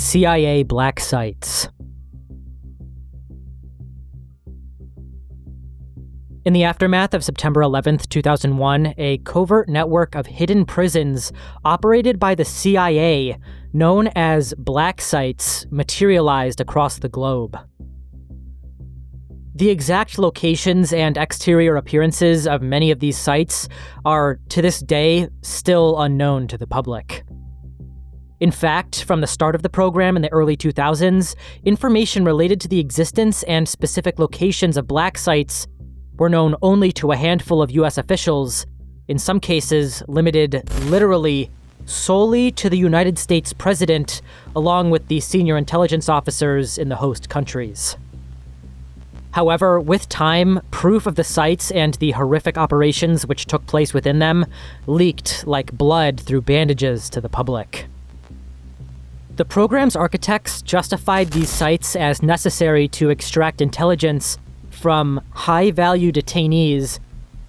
CIA black sites. In the aftermath of September 11, 2001, a covert network of hidden prisons operated by the CIA, known as black sites, materialized across the globe. The exact locations and exterior appearances of many of these sites are, to this day, still unknown to the public. In fact, from the start of the program in the early 2000s, information related to the existence and specific locations of black sites were known only to a handful of US officials, in some cases limited literally solely to the United States president, along with the senior intelligence officers in the host countries. However, with time, proof of the sites and the horrific operations which took place within them leaked like blood through bandages to the public. The program's architects justified these sites as necessary to extract intelligence from high-value detainees,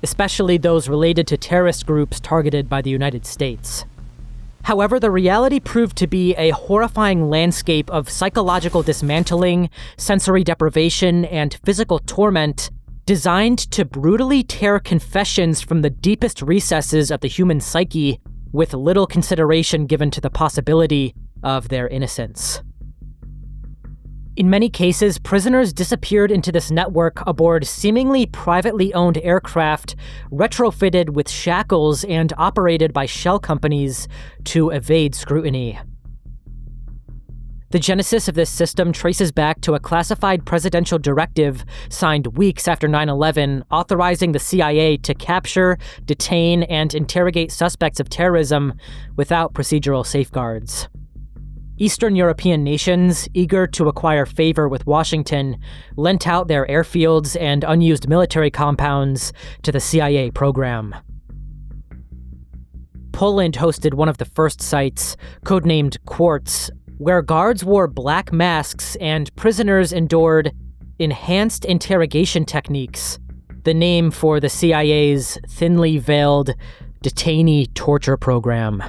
especially those related to terrorist groups targeted by the United States. However, the reality proved to be a horrifying landscape of psychological dismantling, sensory deprivation, and physical torment designed to brutally tear confessions from the deepest recesses of the human psyche with little consideration given to the possibility of their innocence. In many cases, prisoners disappeared into this network aboard seemingly privately owned aircraft retrofitted with shackles and operated by shell companies to evade scrutiny. The genesis of this system traces back to a classified presidential directive signed weeks after 9/11 authorizing the CIA to capture, detain, and interrogate suspects of terrorism without procedural safeguards. Eastern European nations, eager to acquire favor with Washington, lent out their airfields and unused military compounds to the CIA program. Poland hosted one of the first sites, codenamed Quartz, where guards wore black masks and prisoners endured enhanced interrogation techniques, the name for the CIA's thinly veiled detainee torture program.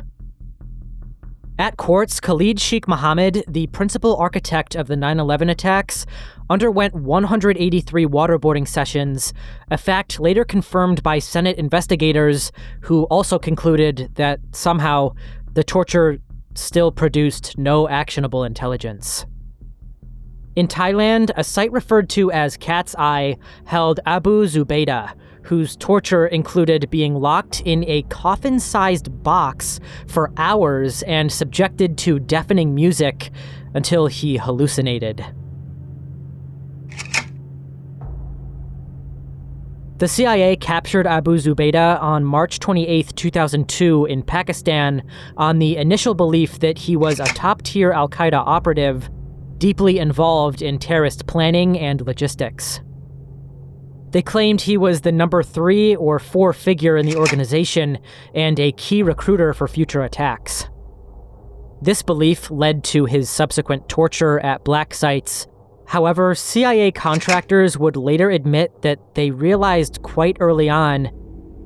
At Quartz, Khalid Sheikh Mohammed, the principal architect of the 9/11 attacks, underwent 183 waterboarding sessions, a fact later confirmed by Senate investigators who also concluded that somehow the torture still produced no actionable intelligence. In Thailand, a site referred to as Cat's Eye held Abu Zubaydah, whose torture included being locked in a coffin-sized box for hours and subjected to deafening music until he hallucinated. The CIA captured Abu Zubaydah on March 28, 2002 in Pakistan on the initial belief that he was a top-tier al-Qaeda operative deeply involved in terrorist planning and logistics. They claimed he was the number 3 or 4 figure in the organization and a key recruiter for future attacks. This belief led to his subsequent torture at black sites. However, CIA contractors would later admit that they realized quite early on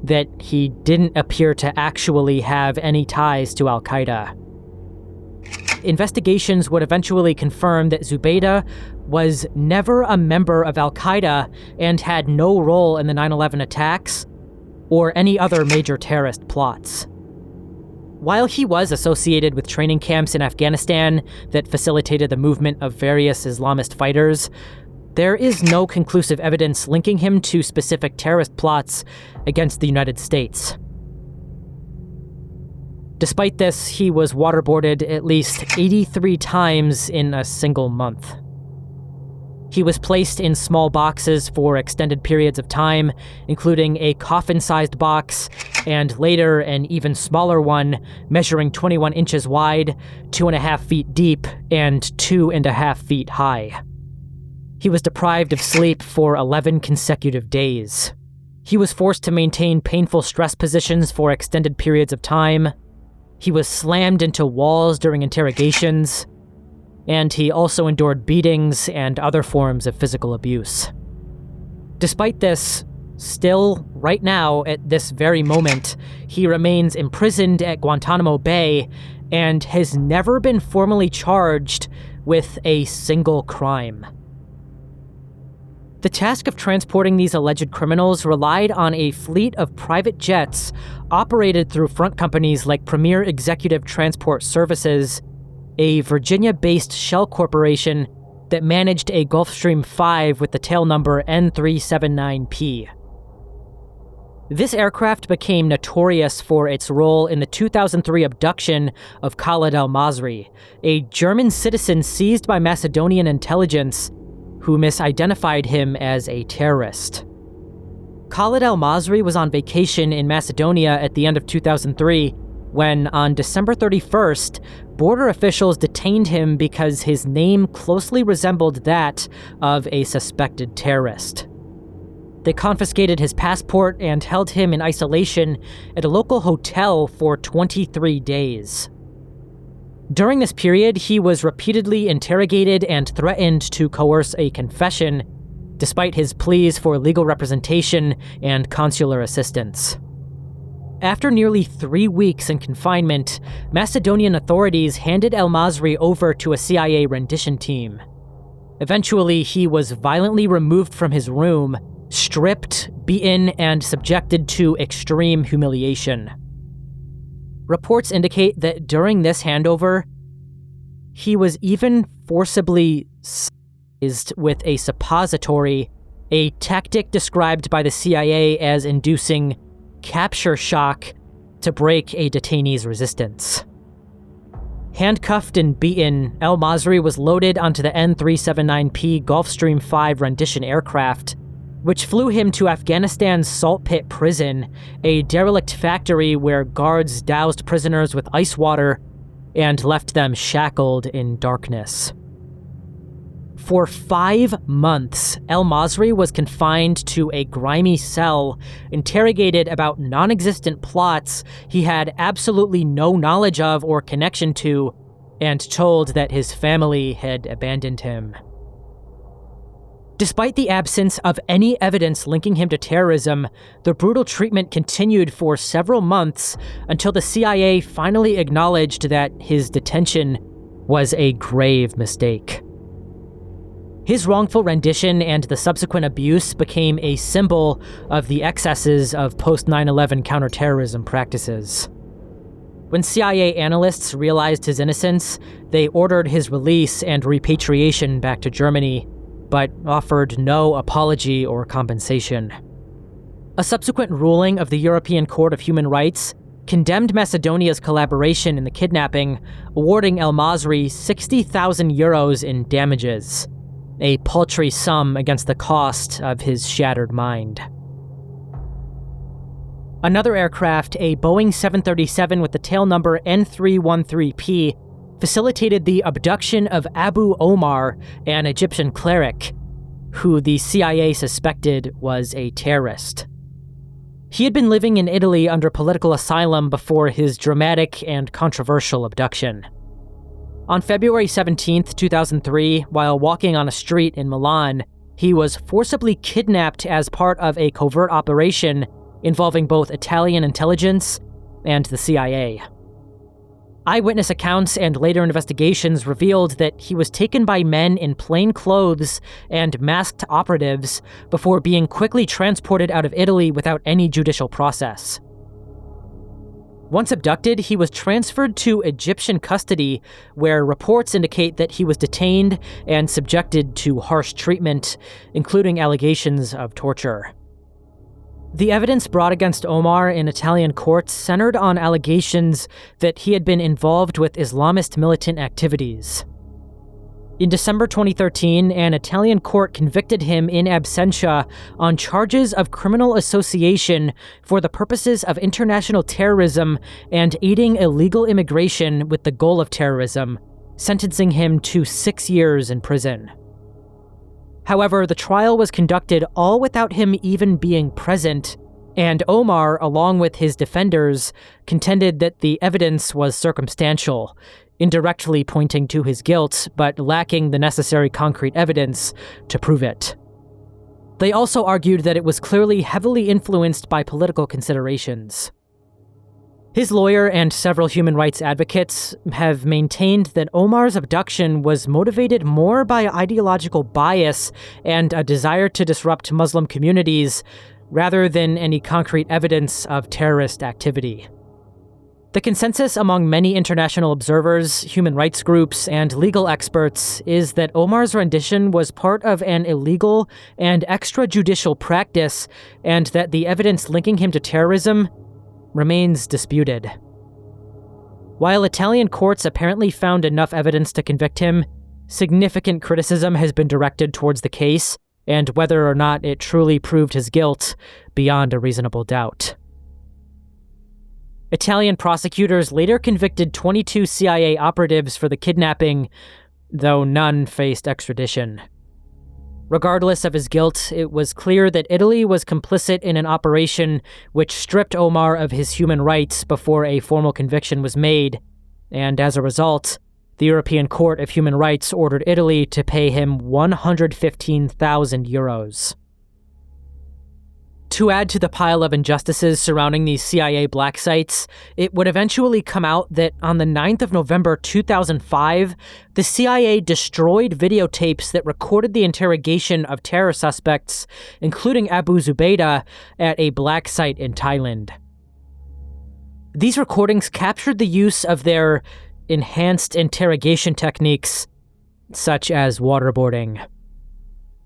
that he didn't appear to actually have any ties to al-Qaeda. Investigations would eventually confirm that Zubaydah was never a member of al-Qaeda and had no role in the 9/11 attacks or any other major terrorist plots. While he was associated with training camps in Afghanistan that facilitated the movement of various Islamist fighters, there is no conclusive evidence linking him to specific terrorist plots against the United States. Despite this, he was waterboarded at least 83 times in a single month. He was placed in small boxes for extended periods of time, including a coffin-sized box, and later an even smaller one measuring 21 inches wide, 2.5 feet deep, and 2.5 feet high. He was deprived of sleep for 11 consecutive days. He was forced to maintain painful stress positions for extended periods of time. He was slammed into walls during interrogations, and he also endured beatings and other forms of physical abuse. Despite this, still, right now, at this very moment, he remains imprisoned at Guantanamo Bay and has never been formally charged with a single crime. The task of transporting these alleged criminals relied on a fleet of private jets operated through front companies like Premier Executive Transport Services, a Virginia-based shell corporation that managed a Gulfstream 5 with the tail number N379P. This aircraft became notorious for its role in the 2003 abduction of Khalid al-Masri, a German citizen seized by Macedonian intelligence who misidentified him as a terrorist. Khalid al-Masri was on vacation in Macedonia at the end of 2003 when, on December 31st, border officials detained him because his name closely resembled that of a suspected terrorist. They confiscated his passport and held him in isolation at a local hotel for 23 days. During this period, he was repeatedly interrogated and threatened to coerce a confession, despite his pleas for legal representation and consular assistance. After nearly 3 weeks in confinement, Macedonian authorities handed al-Masri over to a CIA rendition team. Eventually, he was violently removed from his room, stripped, beaten, and subjected to extreme humiliation. Reports indicate that during this handover, he was even forcibly seized with a suppository, a tactic described by the CIA as inducing capture shock to break a detainee's resistance. Handcuffed and beaten, al-Masri was loaded onto the N379P Gulfstream 5 rendition aircraft, which flew him to Afghanistan's Salt Pit Prison, a derelict factory where guards doused prisoners with ice water and left them shackled in darkness. For 5 months, al-Masri was confined to a grimy cell, interrogated about non-existent plots he had absolutely no knowledge of or connection to, and told that his family had abandoned him. Despite the absence of any evidence linking him to terrorism, the brutal treatment continued for several months until the CIA finally acknowledged that his detention was a grave mistake. His wrongful rendition and the subsequent abuse became a symbol of the excesses of post-9/11 counterterrorism practices. When CIA analysts realized his innocence, they ordered his release and repatriation back to Germany, but offered no apology or compensation. A subsequent ruling of the European Court of Human Rights condemned Macedonia's collaboration in the kidnapping, awarding al-Masri 60,000 euros in damages, a paltry sum against the cost of his shattered mind. Another aircraft, a Boeing 737 with the tail number N313P, facilitated the abduction of Abu Omar, an Egyptian cleric, who the CIA suspected was a terrorist. He had been living in Italy under political asylum before his dramatic and controversial abduction. On February 17, 2003, while walking on a street in Milan, he was forcibly kidnapped as part of a covert operation involving both Italian intelligence and the CIA. Eyewitness accounts and later investigations revealed that he was taken by men in plain clothes and masked operatives before being quickly transported out of Italy without any judicial process. Once abducted, he was transferred to Egyptian custody, where reports indicate that he was detained and subjected to harsh treatment, including allegations of torture. The evidence brought against Omar in Italian courts centered on allegations that he had been involved with Islamist militant activities. In December 2013, an Italian court convicted him in absentia on charges of criminal association for the purposes of international terrorism and aiding illegal immigration with the goal of terrorism, sentencing him to 6 years in prison. However, the trial was conducted all without him even being present, and Omar, along with his defenders, contended that the evidence was circumstantial, indirectly pointing to his guilt, but lacking the necessary concrete evidence to prove it. They also argued that it was clearly heavily influenced by political considerations. His lawyer and several human rights advocates have maintained that Omar's abduction was motivated more by ideological bias and a desire to disrupt Muslim communities rather than any concrete evidence of terrorist activity. The consensus among many international observers, human rights groups, and legal experts is that Omar's rendition was part of an illegal and extrajudicial practice, and that the evidence linking him to terrorism remains disputed. While Italian courts apparently found enough evidence to convict him, significant criticism has been directed towards the case and whether or not it truly proved his guilt beyond a reasonable doubt. Italian prosecutors later convicted 22 CIA operatives for the kidnapping, though none faced extradition. Regardless of his guilt, it was clear that Italy was complicit in an operation which stripped Omar of his human rights before a formal conviction was made, and as a result, the European Court of Human Rights ordered Italy to pay him 115,000 euros. To add to the pile of injustices surrounding these CIA black sites, it would eventually come out that on the 9th of November 2005, the CIA destroyed videotapes that recorded the interrogation of terror suspects, including Abu Zubaydah, at a black site in Thailand. These recordings captured the use of their enhanced interrogation techniques, such as waterboarding.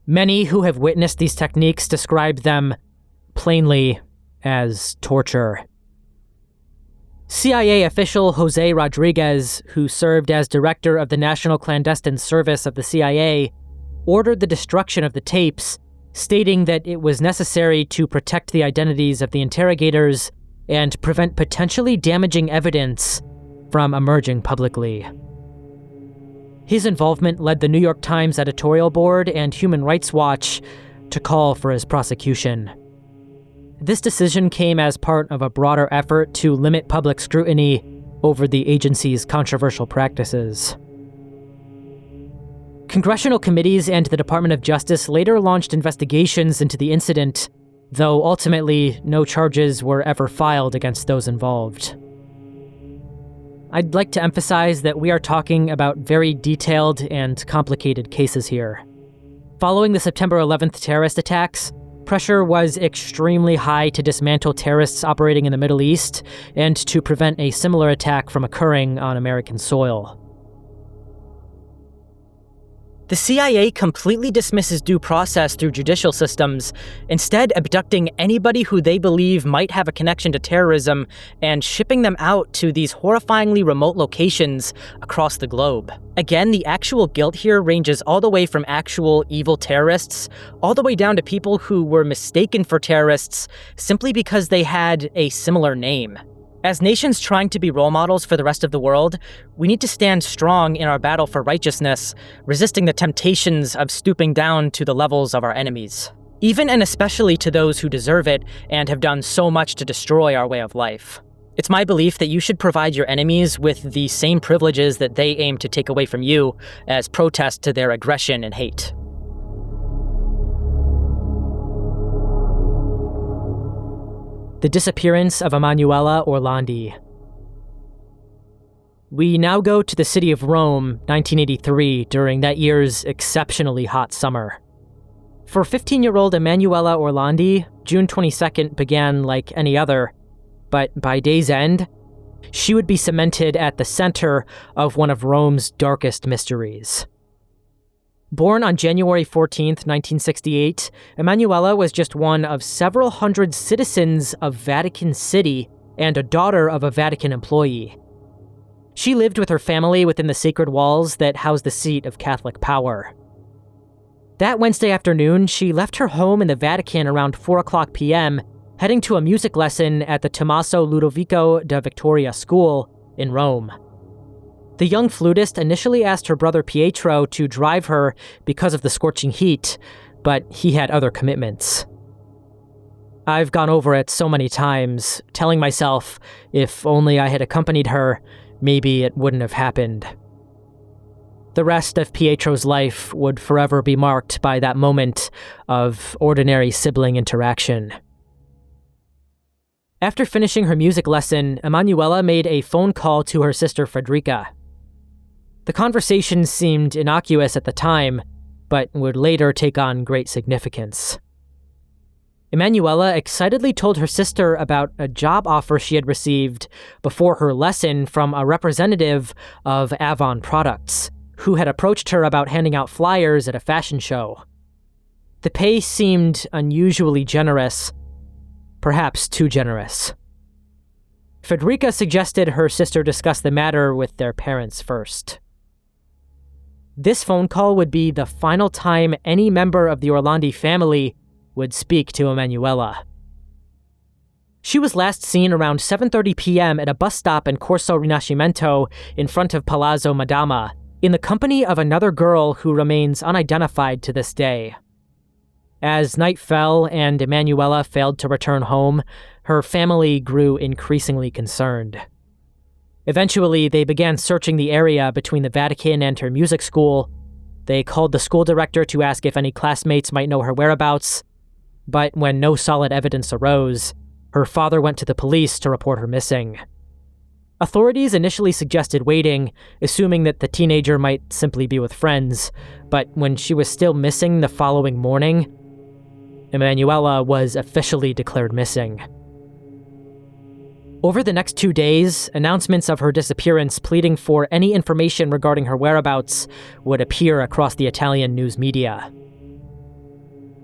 Many who have witnessed these techniques described them plainly as torture. CIA official Jose Rodriguez, who served as director of the National Clandestine Service of the CIA, ordered the destruction of the tapes, stating that it was necessary to protect the identities of the interrogators and prevent potentially damaging evidence from emerging publicly. His involvement led the New York Times editorial board and Human Rights Watch to call for his prosecution. This decision came as part of a broader effort to limit public scrutiny over the agency's controversial practices. Congressional committees and the Department of Justice later launched investigations into the incident, though ultimately no charges were ever filed against those involved. I'd like to emphasize that we are talking about very detailed and complicated cases here. Following the September 11th terrorist attacks, pressure was extremely high to dismantle terrorists operating in the Middle East and to prevent a similar attack from occurring on American soil. The CIA completely dismisses due process through judicial systems, instead abducting anybody who they believe might have a connection to terrorism and shipping them out to these horrifyingly remote locations across the globe. Again, the actual guilt here ranges all the way from actual evil terrorists, all the way down to people who were mistaken for terrorists simply because they had a similar name. As nations trying to be role models for the rest of the world, we need to stand strong in our battle for righteousness, resisting the temptations of stooping down to the levels of our enemies, even and especially to those who deserve it and have done so much to destroy our way of life. It's my belief that you should provide your enemies with the same privileges that they aim to take away from you as protest to their aggression and hate. The disappearance of Emanuela Orlandi. We now go to the city of Rome, 1983, during that year's exceptionally hot summer. For 15-year-old Emanuela Orlandi, June 22nd began like any other, but by day's end, she would be cemented at the center of one of Rome's darkest mysteries. Born on January 14, 1968, Emanuela was just one of several hundred citizens of Vatican City and a daughter of a Vatican employee. She lived with her family within the sacred walls that house the seat of Catholic power. That Wednesday afternoon, she left her home in the Vatican around 4:00 p.m., heading to a music lesson at the Tommaso Ludovico da Vittoria School in Rome. The young flutist initially asked her brother Pietro to drive her because of the scorching heat, but he had other commitments. I've gone over it so many times, telling myself if only I had accompanied her, maybe it wouldn't have happened. The rest of Pietro's life would forever be marked by that moment of ordinary sibling interaction. After finishing her music lesson, Emanuela made a phone call to her sister Frederica. The conversation seemed innocuous at the time, but would later take on great significance. Emanuela excitedly told her sister about a job offer she had received before her lesson from a representative of Avon Products, who had approached her about handing out flyers at a fashion show. The pay seemed unusually generous, perhaps too generous. Frederica suggested her sister discuss the matter with their parents first. This phone call would be the final time any member of the Orlandi family would speak to Emanuela. She was last seen around 7:30 p.m. at a bus stop in Corso Rinascimento in front of Palazzo Madama, in the company of another girl who remains unidentified to this day. As night fell and Emanuela failed to return home, her family grew increasingly concerned. Eventually, they began searching the area between the Vatican and her music school. They called the school director to ask if any classmates might know her whereabouts, but when no solid evidence arose, her father went to the police to report her missing. Authorities initially suggested waiting, assuming that the teenager might simply be with friends, but when she was still missing the following morning, Emanuela was officially declared missing. Over the next 2 days, announcements of her disappearance pleading for any information regarding her whereabouts would appear across the Italian news media.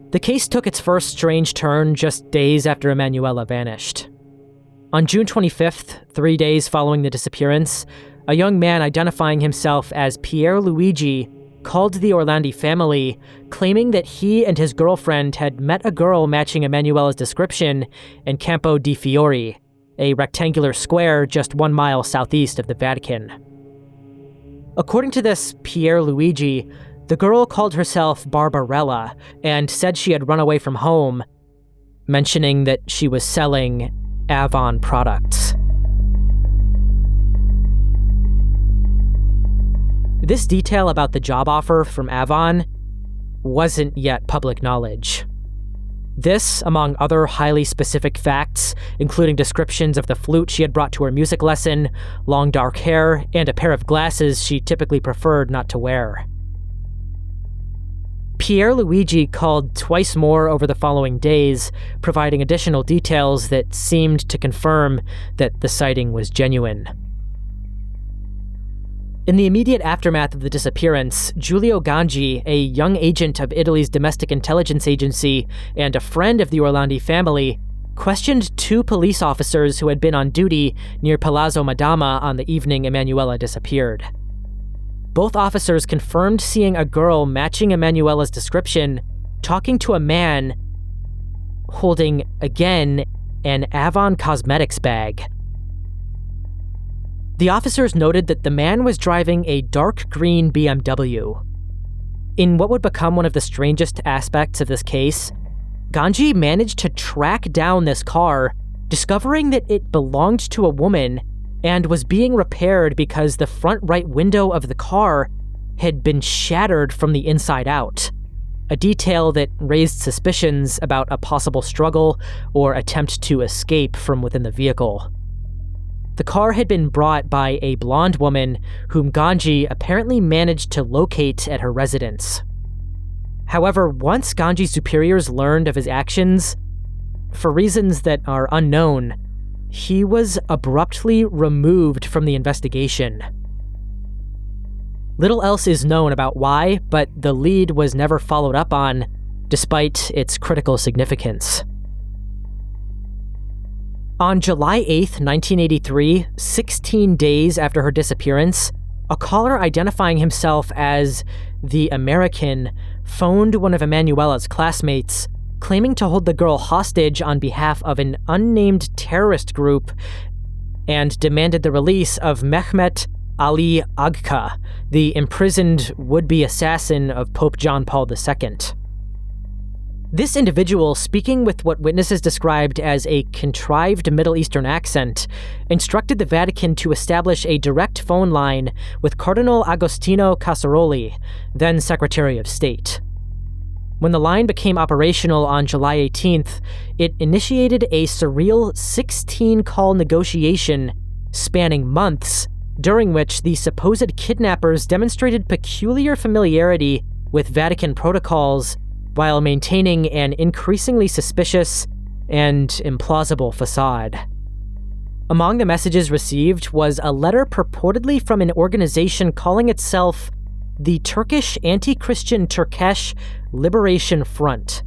The case took its first strange turn just days after Emanuela vanished. On June 25th, 3 days following the disappearance, a young man identifying himself as Pier Luigi called the Orlandi family, claiming that he and his girlfriend had met a girl matching Emanuela's description in Campo di Fiori, a rectangular square just 1 mile southeast of the Vatican. According to this Pier Luigi, the girl called herself Barbarella and said she had run away from home, mentioning that she was selling Avon products. This detail about the job offer from Avon wasn't yet public knowledge. This, among other highly specific facts, including descriptions of the flute she had brought to her music lesson, long dark hair, and a pair of glasses she typically preferred not to wear. Pier Luigi called twice more over the following days, providing additional details that seemed to confirm that the sighting was genuine. In the immediate aftermath of the disappearance, Giulio Gangi, a young agent of Italy's domestic intelligence agency and a friend of the Orlandi family, questioned 2 police officers who had been on duty near Palazzo Madama on the evening Emanuela disappeared. Both officers confirmed seeing a girl matching Emanuela's description, talking to a man holding, again, an Avon Cosmetics bag. The officers noted that the man was driving a dark green BMW. In what would become one of the strangest aspects of this case, Gangi managed to track down this car, discovering that it belonged to a woman and was being repaired because the front right window of the car had been shattered from the inside out, a detail that raised suspicions about a possible struggle or attempt to escape from within the vehicle. The car had been brought by a blonde woman whom Gangi apparently managed to locate at her residence. However, once Gangi's superiors learned of his actions, for reasons that are unknown, he was abruptly removed from the investigation. Little else is known about why, but the lead was never followed up on, despite its critical significance. On July 8th, 1983, 16 days after her disappearance, a caller identifying himself as the American phoned one of Emanuela's classmates, claiming to hold the girl hostage on behalf of an unnamed terrorist group and demanded the release of Mehmet Ali Agca, the imprisoned would-be assassin of Pope John Paul II. This individual, speaking with what witnesses described as a contrived Middle Eastern accent, instructed the Vatican to establish a direct phone line with Cardinal Agostino Casaroli, then Secretary of State. When the line became operational on July 18th, it initiated a surreal 16-call negotiation spanning months, during which the supposed kidnappers demonstrated peculiar familiarity with Vatican protocols while maintaining an increasingly suspicious and implausible facade. Among the messages received was a letter purportedly from an organization calling itself the Turkish Anti-Christian Turkesh Liberation Front.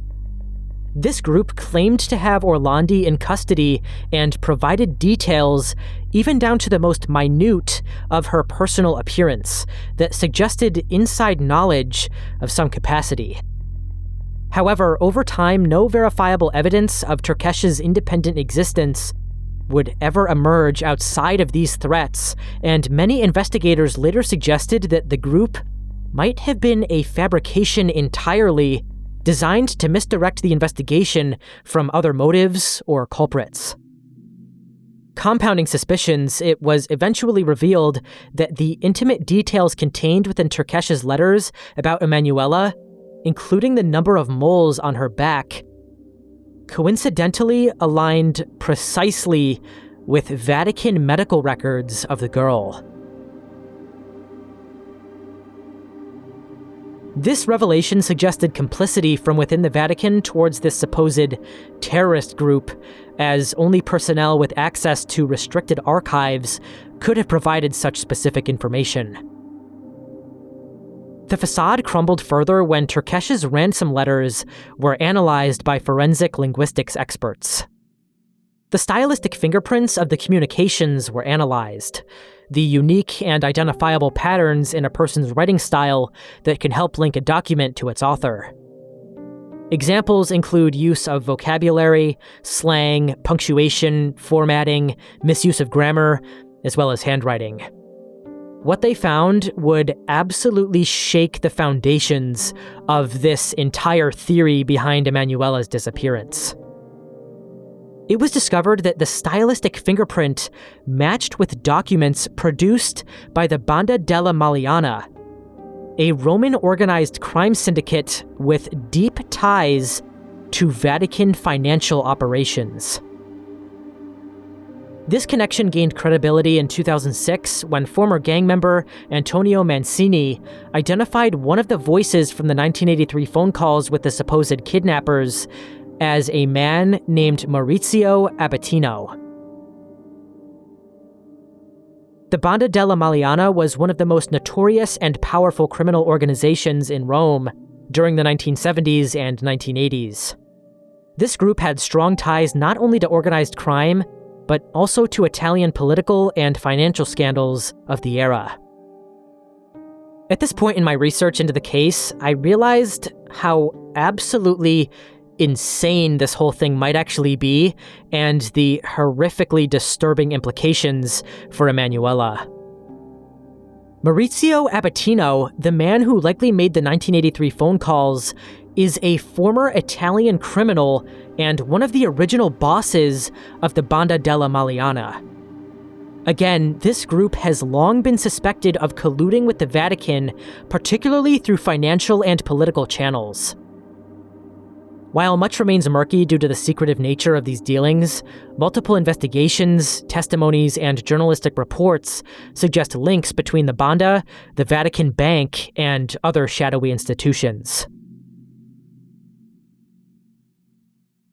This group claimed to have Orlandi in custody and provided details, even down to the most minute, of her personal appearance that suggested inside knowledge of some capacity. However, over time, no verifiable evidence of Turkesh's independent existence would ever emerge outside of these threats, and many investigators later suggested that the group might have been a fabrication entirely, designed to misdirect the investigation from other motives or culprits. Compounding suspicions, it was eventually revealed that the intimate details contained within Turkesh's letters about Emanuela, including the number of moles on her back, coincidentally aligned precisely with Vatican medical records of the girl. This revelation suggested complicity from within the Vatican towards this supposed terrorist group, as only personnel with access to restricted archives could have provided such specific information. The facade crumbled further when Turkesh's ransom letters were analyzed by forensic linguistics experts. The stylistic fingerprints of the communications were analyzed, the unique and identifiable patterns in a person's writing style that can help link a document to its author. Examples include use of vocabulary, slang, punctuation, formatting, misuse of grammar, as well as handwriting. What they found would absolutely shake the foundations of this entire theory behind Emanuela's disappearance. It was discovered that the stylistic fingerprint matched with documents produced by the Banda della Maliana, a Roman organized crime syndicate with deep ties to Vatican financial operations. This connection gained credibility in 2006 when former gang member Antonio Mancini identified one of the voices from the 1983 phone calls with the supposed kidnappers as a man named Maurizio Abatino. The Banda della Maliana was one of the most notorious and powerful criminal organizations in Rome during the 1970s and 1980s. This group had strong ties not only to organized crime, but also to Italian political and financial scandals of the era. At this point in my research into the case, I realized how absolutely insane this whole thing might actually be, and the horrifically disturbing implications for Emanuela. Maurizio Abatino, the man who likely made the 1983 phone calls, is a former Italian criminal and one of the original bosses of the Banda della Maliana. Again, this group has long been suspected of colluding with the Vatican, particularly through financial and political channels. While much remains murky due to the secretive nature of these dealings, multiple investigations, testimonies, and journalistic reports suggest links between the Banda, the Vatican Bank, and other shadowy institutions.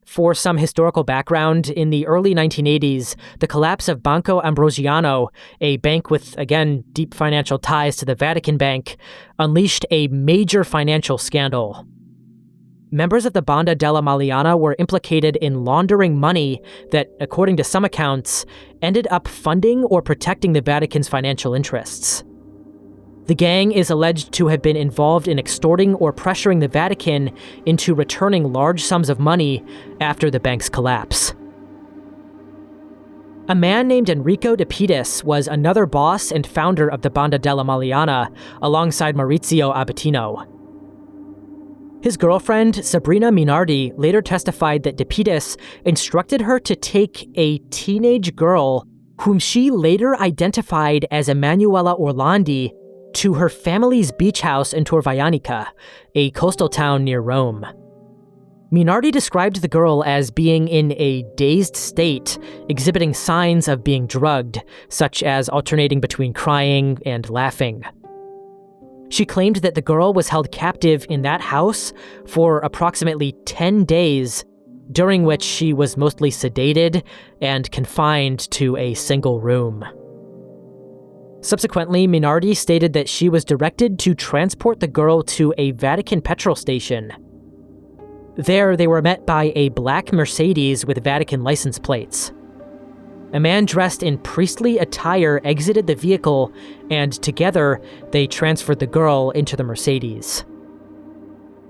For some historical background, in the early 1980s, the collapse of Banco Ambrosiano, a bank with, again, deep financial ties to the Vatican Bank, unleashed a major financial scandal. Members of the Banda della Maliana were implicated in laundering money that, according to some accounts, ended up funding or protecting the Vatican's financial interests. The gang is alleged to have been involved in extorting or pressuring the Vatican into returning large sums of money after the bank's collapse. A man named Enrico De Pitis was another boss and founder of the Banda della Maliana, alongside Maurizio Abatino. His girlfriend, Sabrina Minardi, later testified that De Pitis instructed her to take a teenage girl, whom she later identified as Emanuela Orlandi, to her family's beach house in Torvaianica, a coastal town near Rome. Minardi described the girl as being in a dazed state, exhibiting signs of being drugged, such as alternating between crying and laughing. She claimed that the girl was held captive in that house for approximately 10 days, during which she was mostly sedated and confined to a single room. Subsequently, Minardi stated that she was directed to transport the girl to a Vatican petrol station. There, they were met by a black Mercedes with Vatican license plates. A man dressed in priestly attire exited the vehicle, and together, they transferred the girl into the Mercedes.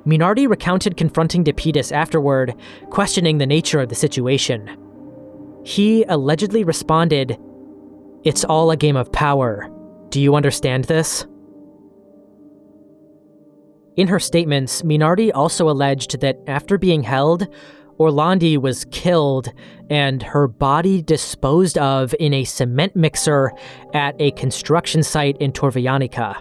Minardi recounted confronting De Pitas afterward, questioning the nature of the situation. He allegedly responded, "It's all a game of power. Do you understand this?" In her statements, Minardi also alleged that after being held, Orlandi was killed and her body disposed of in a cement mixer at a construction site in Torvaianica.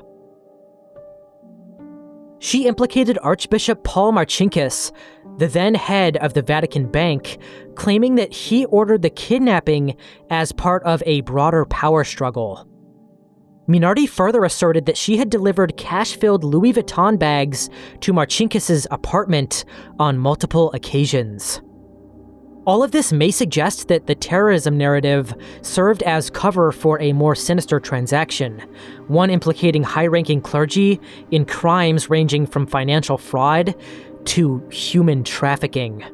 She implicated Archbishop Paul Marcinkus, the then head of the Vatican Bank, claiming that he ordered the kidnapping as part of a broader power struggle. Minardi further asserted that she had delivered cash-filled Louis Vuitton bags to Marcinkus's apartment on multiple occasions. All of this may suggest that the terrorism narrative served as cover for a more sinister transaction, one implicating high-ranking clergy in crimes ranging from financial fraud to human trafficking.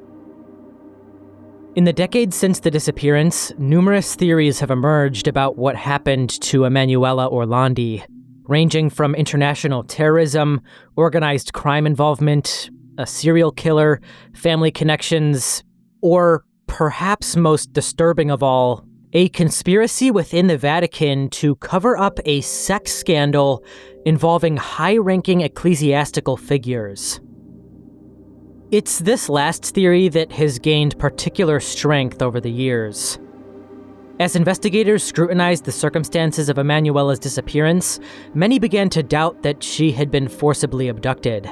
In the decades since the disappearance, numerous theories have emerged about what happened to Emanuela Orlandi, ranging from international terrorism, organized crime involvement, a serial killer, family connections, or perhaps most disturbing of all, a conspiracy within the Vatican to cover up a sex scandal involving high-ranking ecclesiastical figures. It's this last theory that has gained particular strength over the years. As investigators scrutinized the circumstances of Emanuela's disappearance, many began to doubt that she had been forcibly abducted.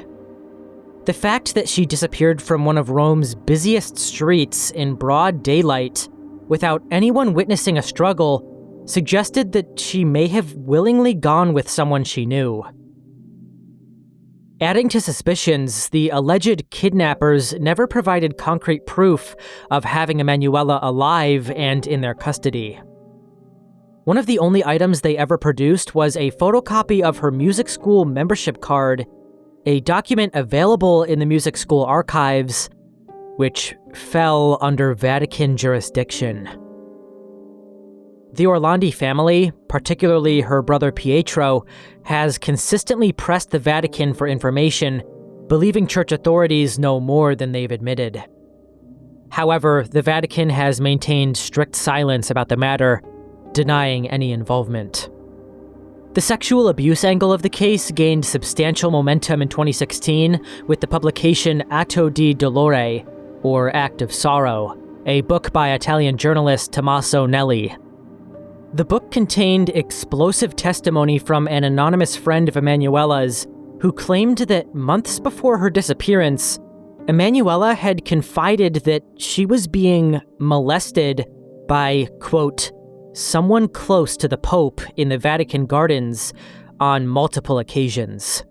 The fact that she disappeared from one of Rome's busiest streets in broad daylight, without anyone witnessing a struggle, suggested that she may have willingly gone with someone she knew. Adding to suspicions, the alleged kidnappers never provided concrete proof of having Emanuela alive and in their custody. One of the only items they ever produced was a photocopy of her music school membership card, a document available in the music school archives, which fell under Vatican jurisdiction. The Orlandi family, particularly her brother Pietro, has consistently pressed the Vatican for information, believing church authorities know more than they've admitted. However, the Vatican has maintained strict silence about the matter, denying any involvement. The sexual abuse angle of the case gained substantial momentum in 2016 with the publication Atto di Dolore, or Act of Sorrow, a book by Italian journalist Tommaso Nelli. The book contained explosive testimony from an anonymous friend of Emanuela's, who claimed that months before her disappearance, Emanuela had confided that she was being molested by, quote, someone close to the Pope in the Vatican gardens on multiple occasions.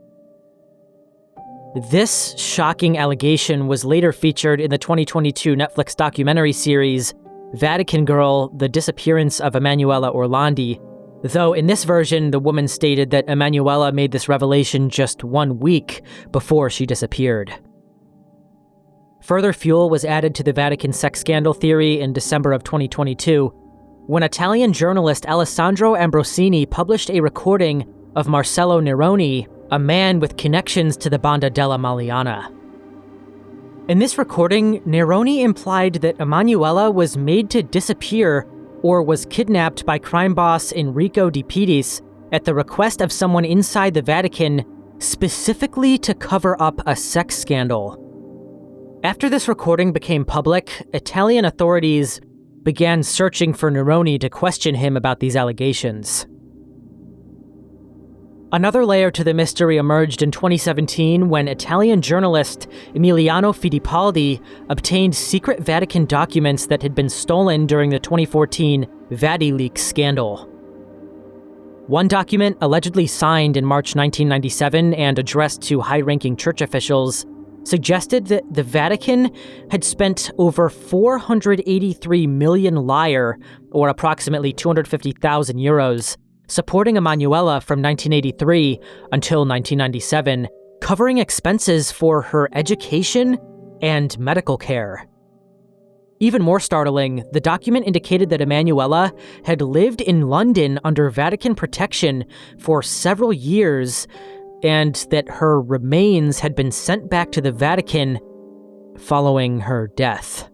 This shocking allegation was later featured in the 2022 Netflix documentary series Vatican Girl: The Disappearance of Emanuela Orlandi, though in this version, the woman stated that Emanuela made this revelation just 1 week before she disappeared. Further fuel was added to the Vatican sex scandal theory in December of 2022, when Italian journalist Alessandro Ambrosini published a recording of Marcello Neroni, a man with connections to the Banda della Maliana. In this recording, Neroni implied that Emanuela was made to disappear or was kidnapped by crime boss Enrico De Pitas at the request of someone inside the Vatican, specifically to cover up a sex scandal. After this recording became public, Italian authorities began searching for Neroni to question him about these allegations. Another layer to the mystery emerged in 2017 when Italian journalist Emiliano Fittipaldi obtained secret Vatican documents that had been stolen during the 2014 VatiLeaks scandal. One document, allegedly signed in March 1997 and addressed to high-ranking church officials, suggested that the Vatican had spent over 483 million lire, or approximately 250,000 euros, supporting Emanuela from 1983 until 1997, covering expenses for her education and medical care. Even more startling, the document indicated that Emanuela had lived in London under Vatican protection for several years, and that her remains had been sent back to the Vatican following her death.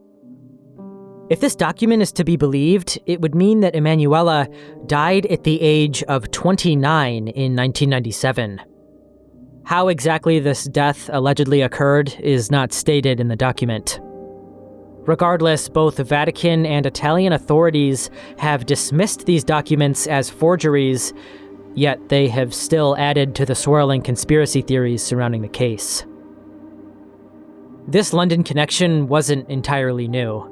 If this document is to be believed, it would mean that Emanuela died at the age of 29 in 1997. How exactly this death allegedly occurred is not stated in the document. Regardless, both the Vatican and Italian authorities have dismissed these documents as forgeries, yet they have still added to the swirling conspiracy theories surrounding the case. This London connection wasn't entirely new.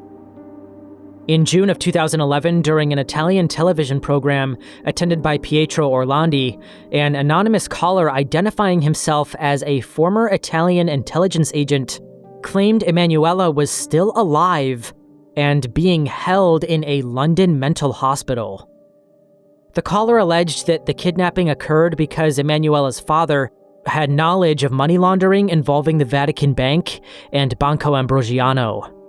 In June of 2011, during an Italian television program attended by Pietro Orlandi, an anonymous caller identifying himself as a former Italian intelligence agent claimed Emanuela was still alive and being held in a London mental hospital. The caller alleged that the kidnapping occurred because Emanuela's father had knowledge of money laundering involving the Vatican Bank and Banco Ambrosiano.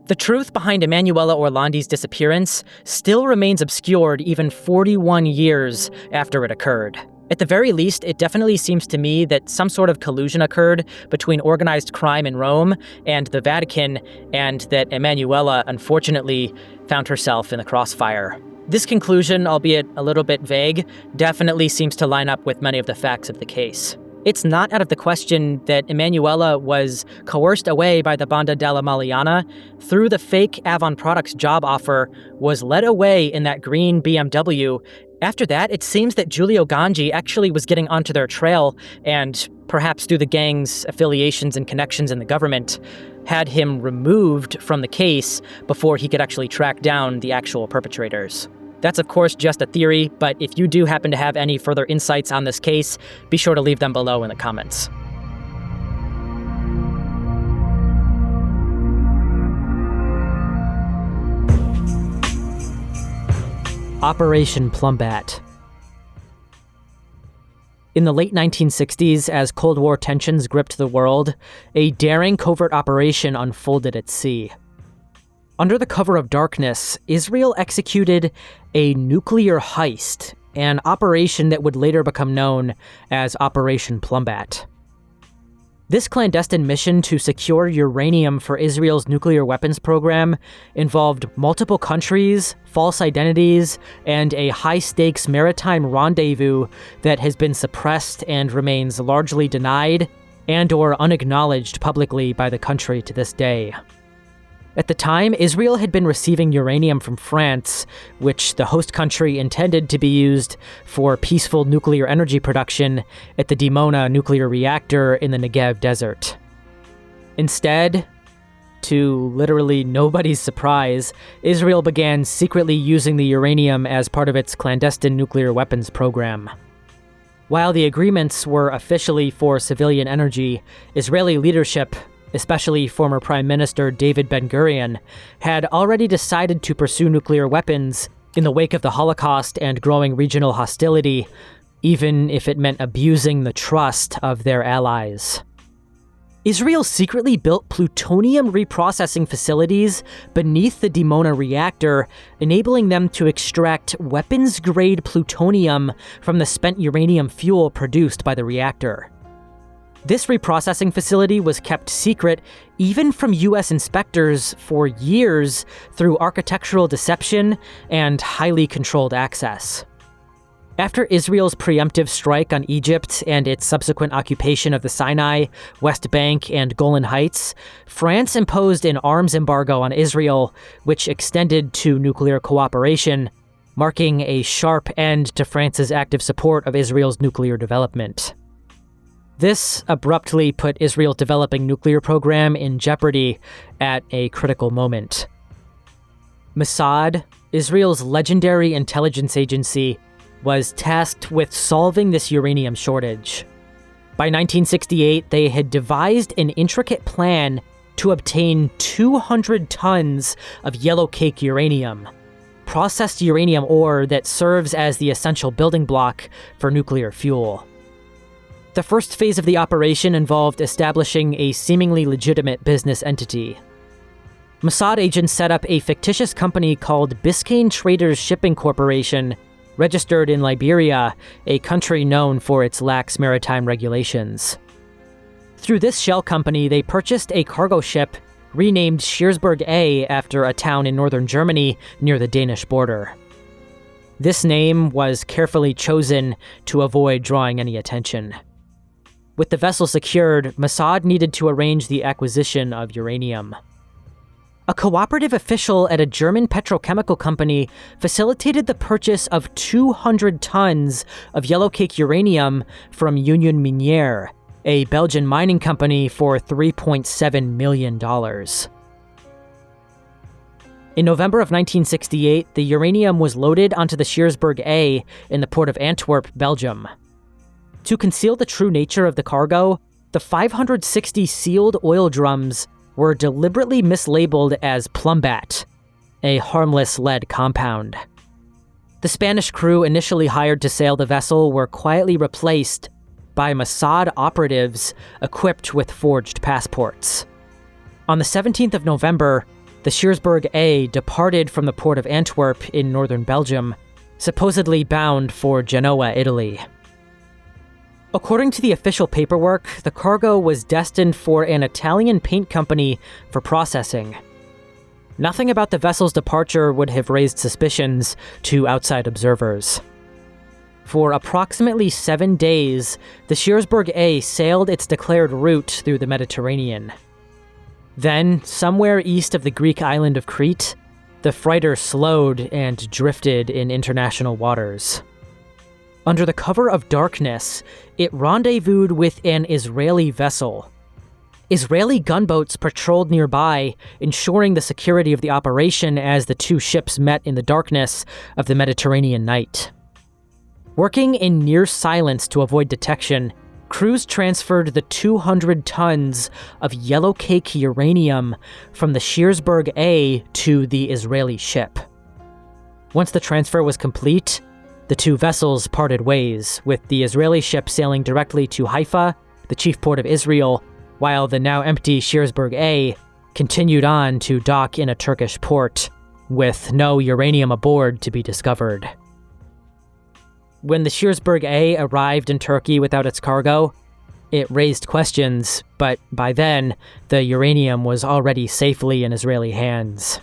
The truth behind Emanuela Orlandi's disappearance still remains obscured even 41 years after it occurred. At the very least, it definitely seems to me that some sort of collusion occurred between organized crime in Rome and the Vatican, and that Emanuela, unfortunately, found herself in the crossfire. This conclusion, albeit a little bit vague, definitely seems to line up with many of the facts of the case. It's not out of the question that Emanuela was coerced away by the Banda della Maliana through the fake Avon Products job offer, was led away in that green BMW. After that, it seems that Giulio Gangi actually was getting onto their trail and, perhaps through the gang's affiliations and connections in the government, had him removed from the case before he could actually track down the actual perpetrators. That's of course just a theory, but if you do happen to have any further insights on this case, be sure to leave them below in the comments. Operation Plumbat. In the late 1960s, as Cold War tensions gripped the world, a daring covert operation unfolded at sea. Under the cover of darkness, Israel executed a nuclear heist, an operation that would later become known as Operation Plumbat. This clandestine mission to secure uranium for Israel's nuclear weapons program involved multiple countries, false identities, and a high-stakes maritime rendezvous that has been suppressed and remains largely denied and/or unacknowledged publicly by the country to this day. At the time, Israel had been receiving uranium from France, which the host country intended to be used for peaceful nuclear energy production at the Dimona nuclear reactor in the Negev desert. Instead, to literally nobody's surprise, Israel began secretly using the uranium as part of its clandestine nuclear weapons program. While the agreements were officially for civilian energy, Israeli leadership, especially former Prime Minister David Ben-Gurion, had already decided to pursue nuclear weapons in the wake of the Holocaust and growing regional hostility, even if it meant abusing the trust of their allies. Israel secretly built plutonium reprocessing facilities beneath the Dimona reactor, enabling them to extract weapons-grade plutonium from the spent uranium fuel produced by the reactor. This reprocessing facility was kept secret even from US inspectors for years through architectural deception and highly controlled access. After Israel's preemptive strike on Egypt and its subsequent occupation of the Sinai, West Bank, and Golan Heights, France imposed an arms embargo on Israel, which extended to nuclear cooperation, marking a sharp end to France's active support of Israel's nuclear development. This abruptly put Israel's developing nuclear program in jeopardy at a critical moment. Mossad, Israel's legendary intelligence agency, was tasked with solving this uranium shortage. By 1968, they had devised an intricate plan to obtain 200 tons of yellow cake uranium, processed uranium ore that serves as the essential building block for nuclear fuel. The first phase of the operation involved establishing a seemingly legitimate business entity. Mossad agents set up a fictitious company called Biscayne Traders Shipping Corporation, registered in Liberia, a country known for its lax maritime regulations. Through this shell company, they purchased a cargo ship renamed Scheersburg A after a town in northern Germany near the Danish border. This name was carefully chosen to avoid drawing any attention. With the vessel secured, Mossad needed to arrange the acquisition of uranium. A cooperative official at a German petrochemical company facilitated the purchase of 200 tons of yellowcake uranium from Union Minière, a Belgian mining company, for $3.7 million. In November of 1968, the uranium was loaded onto the Scheersburg A in the port of Antwerp, Belgium. To conceal the true nature of the cargo, the 560 sealed oil drums were deliberately mislabeled as Plumbat, a harmless lead compound. The Spanish crew initially hired to sail the vessel were quietly replaced by Mossad operatives equipped with forged passports. On the 17th of November, the Scheersburg A departed from the port of Antwerp in northern Belgium, supposedly bound for Genoa, Italy. According to the official paperwork, the cargo was destined for an Italian paint company for processing. Nothing about the vessel's departure would have raised suspicions to outside observers. For approximately 7 days, the Scheersburg A sailed its declared route through the Mediterranean. Then, somewhere east of the Greek island of Crete, the freighter slowed and drifted in international waters. Under the cover of darkness, it rendezvoused with an Israeli vessel. Israeli gunboats patrolled nearby, ensuring the security of the operation as the two ships met in the darkness of the Mediterranean night. Working in near silence to avoid detection, crews transferred the 200 tons of yellowcake uranium from the Scheersburg A to the Israeli ship. Once the transfer was complete, the two vessels parted ways, with the Israeli ship sailing directly to Haifa, the chief port of Israel, while the now empty Scheersburg A continued on to dock in a Turkish port, with no uranium aboard to be discovered. When the Scheersburg A arrived in Turkey without its cargo, it raised questions, but by then, the uranium was already safely in Israeli hands.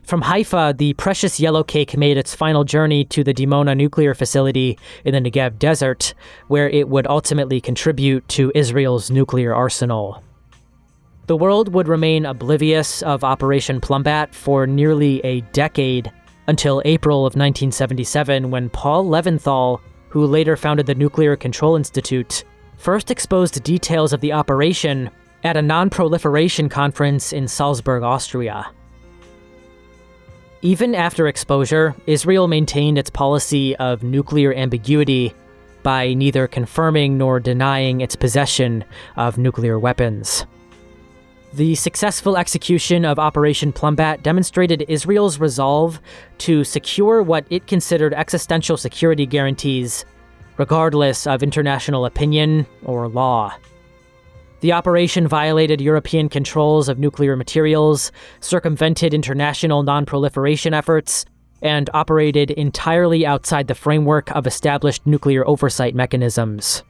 From Haifa, the precious yellowcake made its final journey to the Dimona nuclear facility in the Negev desert, where it would ultimately contribute to Israel's nuclear arsenal. The world would remain oblivious of Operation Plumbat for nearly a decade, until April of 1977, when Paul Leventhal, who later founded the Nuclear Control Institute, first exposed details of the operation at a non-proliferation conference in Salzburg, Austria. Even after exposure, Israel maintained its policy of nuclear ambiguity by neither confirming nor denying its possession of nuclear weapons. The successful execution of Operation Plumbat demonstrated Israel's resolve to secure what it considered existential security guarantees, regardless of international opinion or law. The operation violated European controls of nuclear materials, circumvented international non-proliferation efforts, and operated entirely outside the framework of established nuclear oversight mechanisms.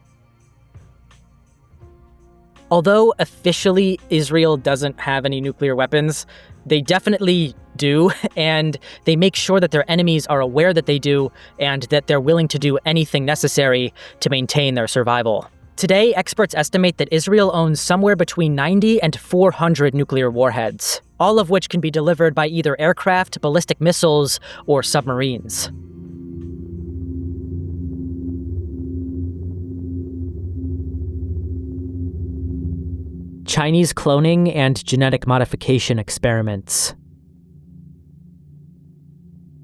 Although officially Israel doesn't have any nuclear weapons, they definitely do, and they make sure that their enemies are aware that they do, and that they're willing to do anything necessary to maintain their survival. Today, experts estimate that Israel owns somewhere between 90 and 400 nuclear warheads, all of which can be delivered by either aircraft, ballistic missiles, or submarines. Chinese cloning and genetic modification experiments.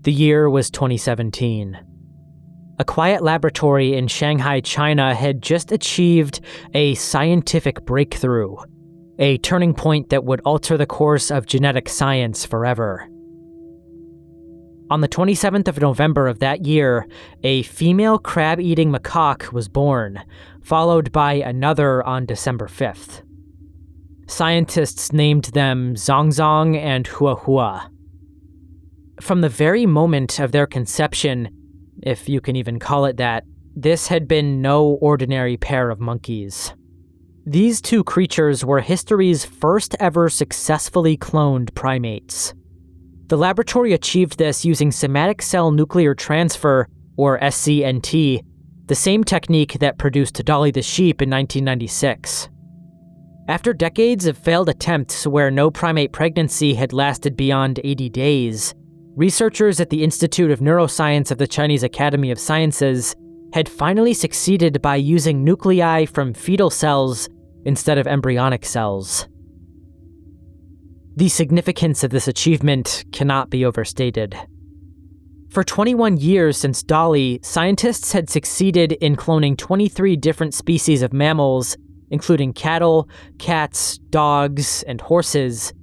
The year was 2017. A quiet laboratory in Shanghai, China had just achieved a scientific breakthrough, a turning point that would alter the course of genetic science forever. On the 27th of November of that year, a female crab-eating macaque was born, followed by another on December 5th. Scientists named them Zongzong and Huahua. From the very moment of their conception, if you can even call it that, this had been no ordinary pair of monkeys. These two creatures were history's first ever successfully cloned primates. The laboratory achieved this using somatic cell nuclear transfer, or SCNT, the same technique that produced Dolly the sheep in 1996. After decades of failed attempts where no primate pregnancy had lasted beyond 80 days, researchers at the Institute of Neuroscience of the Chinese Academy of Sciences had finally succeeded by using nuclei from fetal cells instead of embryonic cells. The significance of this achievement cannot be overstated. For 21 years since Dolly, scientists had succeeded in cloning 23 different species of mammals, including cattle, cats, dogs, and horses,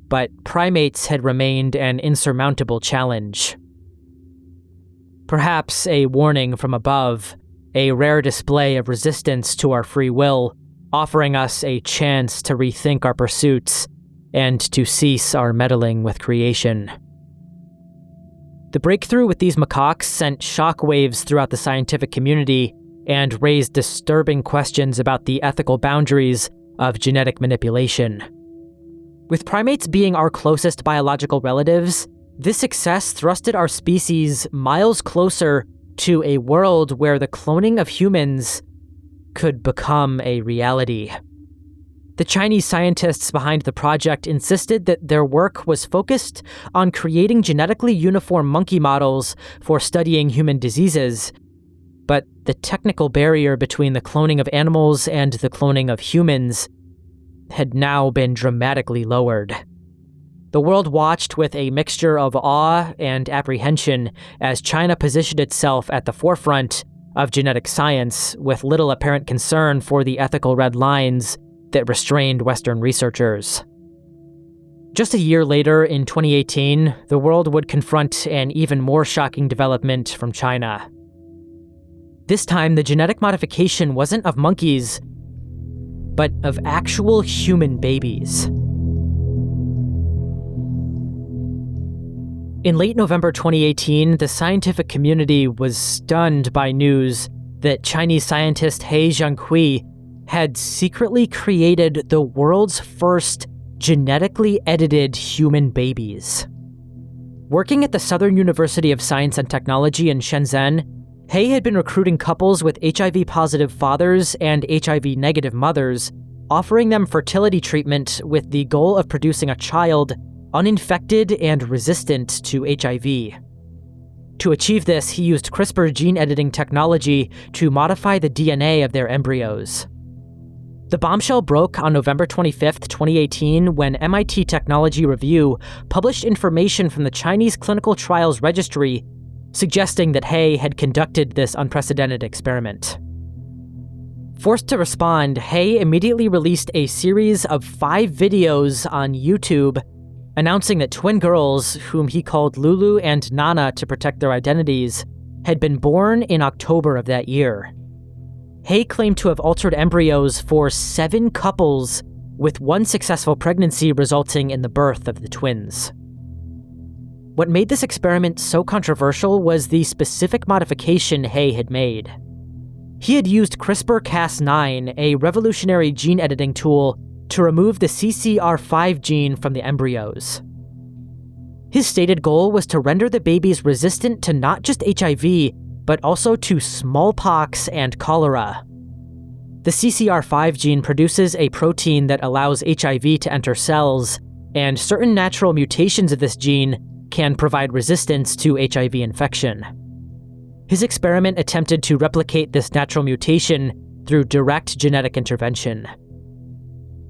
but primates had remained an insurmountable challenge. Perhaps a warning from above, a rare display of resistance to our free will, offering us a chance to rethink our pursuits and to cease our meddling with creation. The breakthrough with these macaques sent shockwaves throughout the scientific community and raised disturbing questions about the ethical boundaries of genetic manipulation. With primates being our closest biological relatives, this success thrusted our species miles closer to a world where the cloning of humans could become a reality. The Chinese scientists behind the project insisted that their work was focused on creating genetically uniform monkey models for studying human diseases, but the technical barrier between the cloning of animals and the cloning of humans had now been dramatically lowered. The world watched with a mixture of awe and apprehension as China positioned itself at the forefront of genetic science with little apparent concern for the ethical red lines that restrained Western researchers. Just a year later, in 2018, the world would confront an even more shocking development from China. This time, the genetic modification wasn't of monkeys, but of actual human babies. In late November 2018, the scientific community was stunned by news that Chinese scientist He Jiankui had secretly created the world's first genetically edited human babies. Working at the Southern University of Science and Technology in Shenzhen, He had been recruiting couples with HIV-positive fathers and HIV-negative mothers, offering them fertility treatment with the goal of producing a child uninfected and resistant to HIV. To achieve this, he used CRISPR gene editing technology to modify the DNA of their embryos. The bombshell broke on November 25, 2018, when MIT Technology Review published information from the Chinese Clinical Trials Registry suggesting that He had conducted this unprecedented experiment. Forced to respond, He immediately released a series of 5 videos on YouTube announcing that twin girls, whom he called Lulu and Nana to protect their identities, had been born in October of that year. He claimed to have altered embryos for 7 couples, with 1 successful pregnancy resulting in the birth of the twins. What made this experiment so controversial was the specific modification He had made. He had used CRISPR-Cas9, a revolutionary gene editing tool, to remove the CCR5 gene from the embryos. His stated goal was to render the babies resistant to not just HIV, but also to smallpox and cholera. The CCR5 gene produces a protein that allows HIV to enter cells, and certain natural mutations of this gene can provide resistance to HIV infection. His experiment attempted to replicate this natural mutation through direct genetic intervention.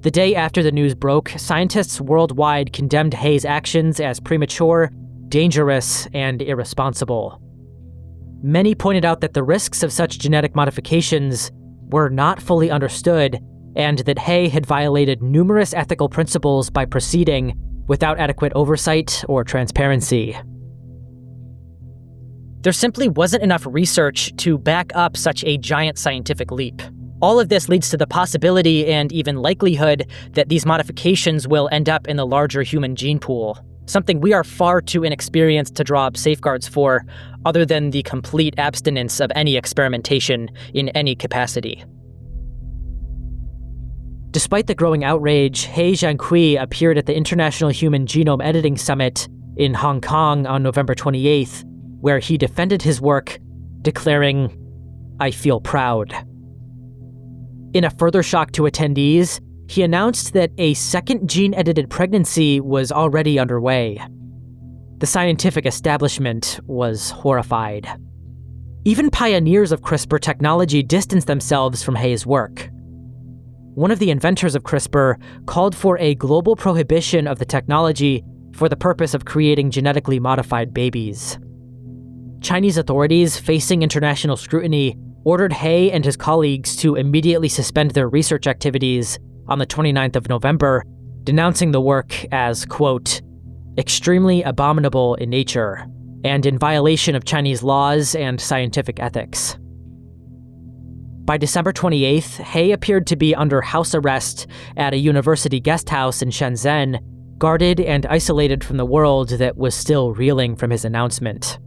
The day after the news broke, scientists worldwide condemned Hay's actions as premature, dangerous, and irresponsible. Many pointed out that the risks of such genetic modifications were not fully understood, and that Hay had violated numerous ethical principles by proceeding without adequate oversight or transparency. There simply wasn't enough research to back up such a giant scientific leap. All of this leads to the possibility and even likelihood that these modifications will end up in the larger human gene pool, something we are far too inexperienced to draw up safeguards for, other than the complete abstinence of any experimentation in any capacity. Despite the growing outrage, He Jiankui appeared at the International Human Genome Editing Summit in Hong Kong on November 28th, where he defended his work, declaring, "I feel proud." In a further shock to attendees, he announced that a second gene-edited pregnancy was already underway. The scientific establishment was horrified. Even pioneers of CRISPR technology distanced themselves from Hay's work. One of the inventors of CRISPR called for a global prohibition of the technology for the purpose of creating genetically modified babies. Chinese authorities, facing international scrutiny, ordered Hay and his colleagues to immediately suspend their research activities on the 29th of November, denouncing the work as, quote, extremely abominable in nature and in violation of Chinese laws and scientific ethics. By December 28th, Hay appeared to be under house arrest at a university guest house in Shenzhen, guarded and isolated from the world that was still reeling from his announcement.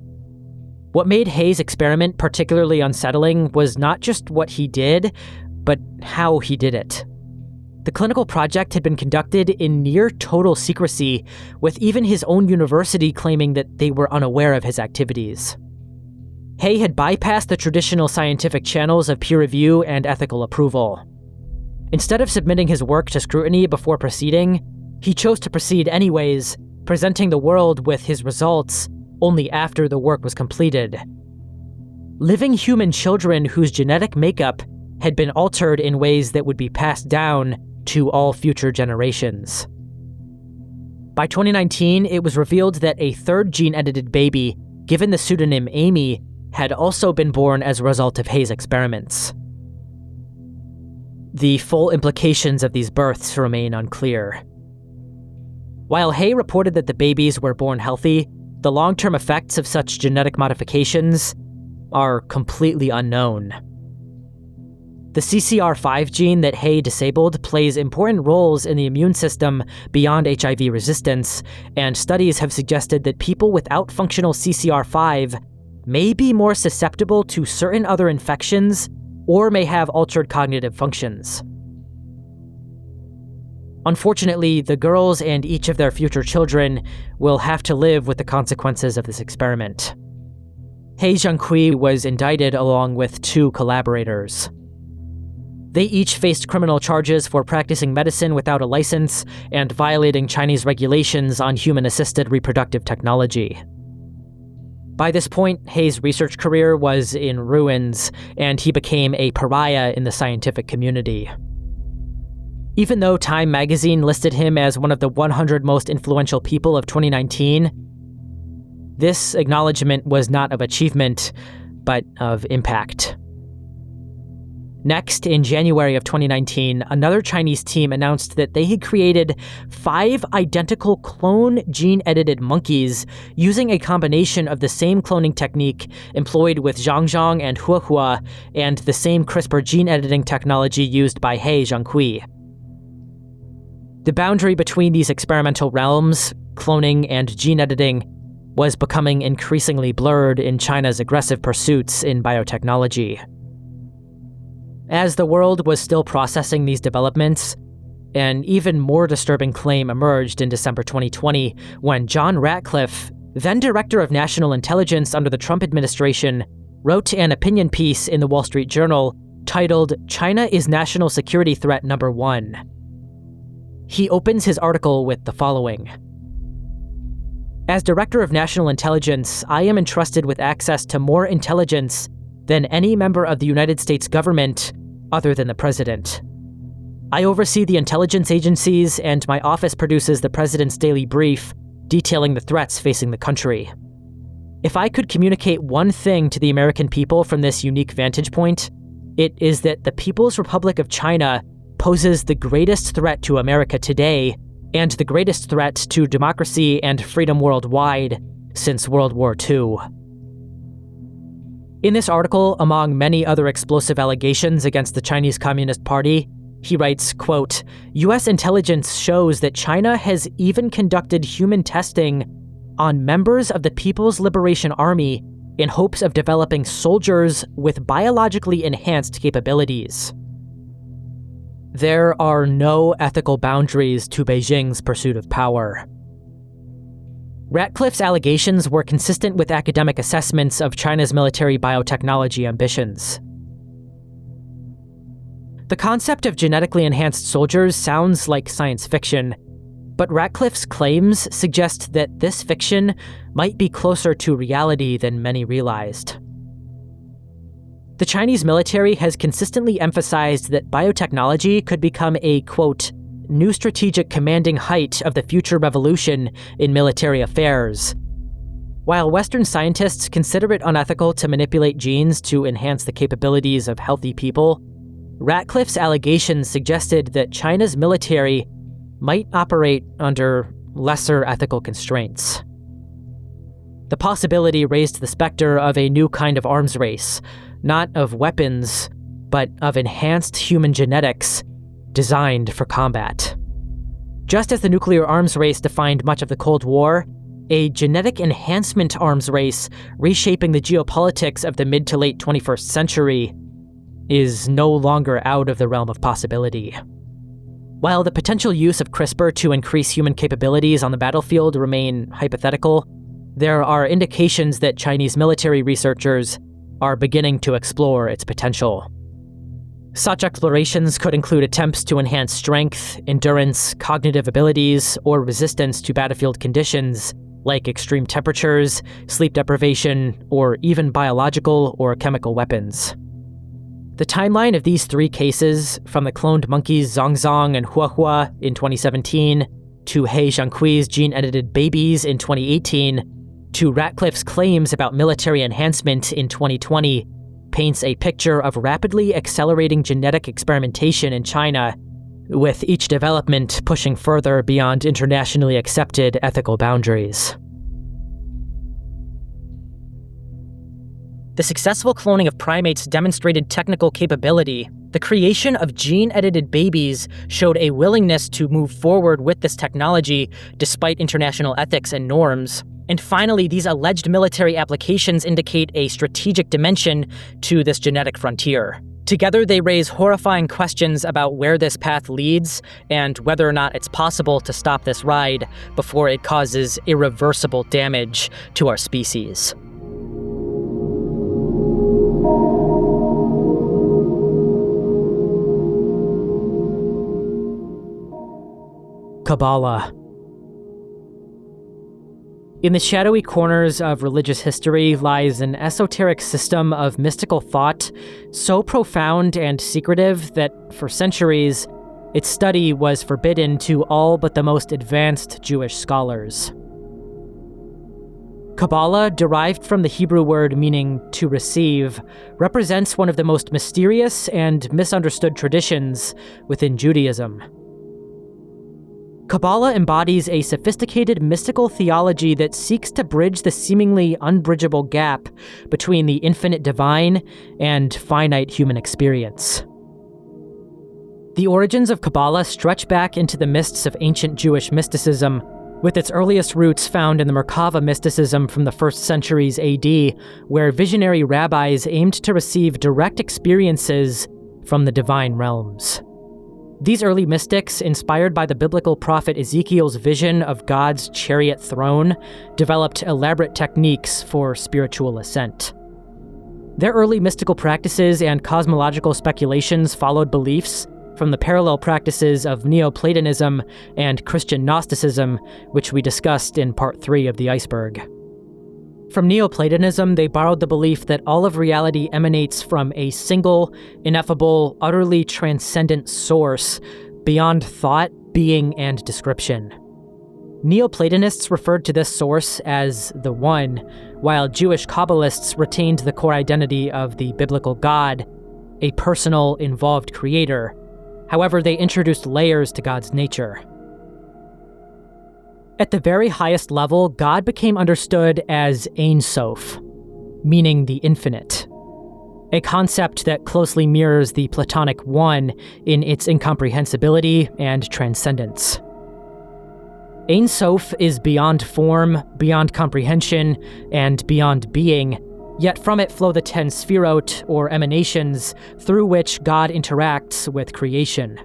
What made Hay's experiment particularly unsettling was not just what he did, but how he did it. The clinical project had been conducted in near total secrecy, with even his own university claiming that they were unaware of his activities. Hay had bypassed the traditional scientific channels of peer review and ethical approval. Instead of submitting his work to scrutiny before proceeding, he chose to proceed anyways, presenting the world with his results only after the work was completed. Living human children whose genetic makeup had been altered in ways that would be passed down to all future generations. By 2019, it was revealed that a third gene-edited baby, given the pseudonym Amy, had also been born as a result of Hay's experiments. The full implications of these births remain unclear. While Hay reported that the babies were born healthy, the long-term effects of such genetic modifications are completely unknown. The CCR5 gene that Hay disabled plays important roles in the immune system beyond HIV resistance, and studies have suggested that people without functional CCR5 may be more susceptible to certain other infections or may have altered cognitive functions. Unfortunately, the girls and each of their future children will have to live with the consequences of this experiment. He Jiankui was indicted along with 2 collaborators. They each faced criminal charges for practicing medicine without a license and violating Chinese regulations on human-assisted reproductive technology. By this point, Hay's research career was in ruins, and he became a pariah in the scientific community. Even though Time magazine listed him as one of the 100 most influential people of 2019, this acknowledgement was not of achievement, but of impact. Next, in January of 2019, another Chinese team announced that they had created 5 identical clone gene-edited monkeys using a combination of the same cloning technique employed with Zhangzhang and Huahua and the same CRISPR gene-editing technology used by He Jiankui. The boundary between these experimental realms, cloning and gene editing, was becoming increasingly blurred in China's aggressive pursuits in biotechnology. As the world was still processing these developments, an even more disturbing claim emerged in December 2020 when John Ratcliffe, then Director of National Intelligence under the Trump administration, wrote an opinion piece in the Wall Street Journal titled "China is National Security Threat Number 1." He opens his article with the following: "As Director of National Intelligence, I am entrusted with access to more intelligence than any member of the United States government other than the President. I oversee the intelligence agencies, and my office produces the President's daily brief detailing the threats facing the country. If I could communicate one thing to the American people from this unique vantage point, it is that the People's Republic of China poses the greatest threat to America today and the greatest threat to democracy and freedom worldwide since World War II." In this article, among many other explosive allegations against the Chinese Communist Party, he writes, quote, "U.S. intelligence shows that China has even conducted human testing on members of the People's Liberation Army in hopes of developing soldiers with biologically enhanced capabilities. There are no ethical boundaries to Beijing's pursuit of power." Ratcliffe's allegations were consistent with academic assessments of China's military biotechnology ambitions. The concept of genetically enhanced soldiers sounds like science fiction, but Ratcliffe's claims suggest that this fiction might be closer to reality than many realized. The Chinese military has consistently emphasized that biotechnology could become a, quote, "new strategic commanding height of the future revolution in military affairs." While Western scientists consider it unethical to manipulate genes to enhance the capabilities of healthy people, Ratcliffe's allegations suggested that China's military might operate under lesser ethical constraints. The possibility raised the specter of a new kind of arms race, not of weapons, but of enhanced human genetics designed for combat. Just as the nuclear arms race defined much of the Cold War, a genetic enhancement arms race reshaping the geopolitics of the mid to late 21st century is no longer out of the realm of possibility. While the potential use of CRISPR to increase human capabilities on the battlefield remain hypothetical, there are indications that Chinese military researchers are beginning to explore its potential. Such explorations could include attempts to enhance strength, endurance, cognitive abilities, or resistance to battlefield conditions like extreme temperatures, sleep deprivation, or even biological or chemical weapons. The timeline of these three cases, from the cloned monkeys Zhongzhong and Huahua in 2017, to He Jianqui's gene-edited babies in 2018, to Ratcliffe's claims about military enhancement in 2020, paints a picture of rapidly accelerating genetic experimentation in China, with each development pushing further beyond internationally accepted ethical boundaries. The successful cloning of primates demonstrated technical capability. The creation of gene-edited babies showed a willingness to move forward with this technology despite international ethics and norms. And finally, these alleged military applications indicate a strategic dimension to this genetic frontier. Together, they raise horrifying questions about where this path leads and whether or not it's possible to stop this ride before it causes irreversible damage to our species. Kabbalah. In the shadowy corners of religious history lies an esoteric system of mystical thought so profound and secretive that, for centuries, its study was forbidden to all but the most advanced Jewish scholars. Kabbalah, derived from the Hebrew word meaning to receive, represents one of the most mysterious and misunderstood traditions within Judaism. Kabbalah embodies a sophisticated mystical theology that seeks to bridge the seemingly unbridgeable gap between the infinite divine and finite human experience. The origins of Kabbalah stretch back into the mists of ancient Jewish mysticism, with its earliest roots found in the Merkava mysticism from the 1st centuries AD, where visionary rabbis aimed to receive direct experiences from the divine realms. These early mystics, inspired by the biblical prophet Ezekiel's vision of God's chariot throne, developed elaborate techniques for spiritual ascent. Their early mystical practices and cosmological speculations followed beliefs from the parallel practices of Neoplatonism and Christian Gnosticism, which we discussed in Part 3 of the Iceberg. From Neoplatonism, they borrowed the belief that all of reality emanates from a single, ineffable, utterly transcendent source, beyond thought, being, and description. Neoplatonists referred to this source as the One, while Jewish Kabbalists retained the core identity of the biblical God, a personal, involved creator. However, they introduced layers to God's nature. At the very highest level, God became understood as Ein Sof, meaning the infinite, a concept that closely mirrors the Platonic One in its incomprehensibility and transcendence. Ein Sof is beyond form, beyond comprehension, and beyond being, yet from it flow the 10 sphirot, or emanations, through which God interacts with creation.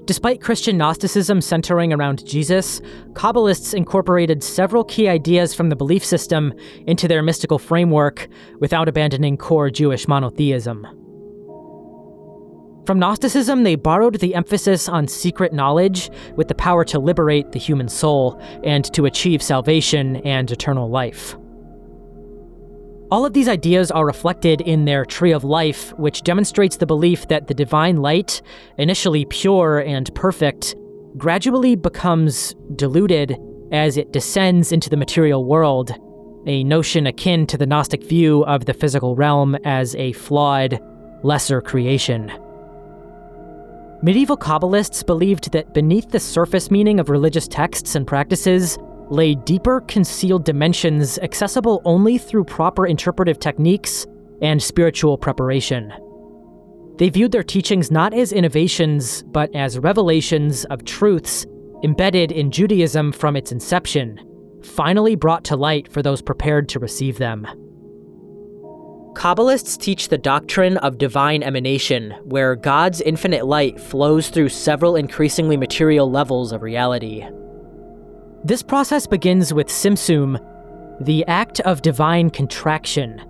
Despite Christian Gnosticism centering around Jesus, Kabbalists incorporated several key ideas from the belief system into their mystical framework without abandoning core Jewish monotheism. From Gnosticism, they borrowed the emphasis on secret knowledge with the power to liberate the human soul and to achieve salvation and eternal life. All of these ideas are reflected in their Tree of Life, which demonstrates the belief that the divine light, initially pure and perfect, gradually becomes diluted as it descends into the material world, a notion akin to the Gnostic view of the physical realm as a flawed, lesser creation. Medieval Kabbalists believed that beneath the surface meaning of religious texts and practices lay deeper, concealed dimensions accessible only through proper interpretive techniques and spiritual preparation. They viewed their teachings not as innovations, but as revelations of truths embedded in Judaism from its inception, finally brought to light for those prepared to receive them. Kabbalists teach the doctrine of divine emanation, where God's infinite light flows through several increasingly material levels of reality. This process begins with Simsum, the act of divine contraction,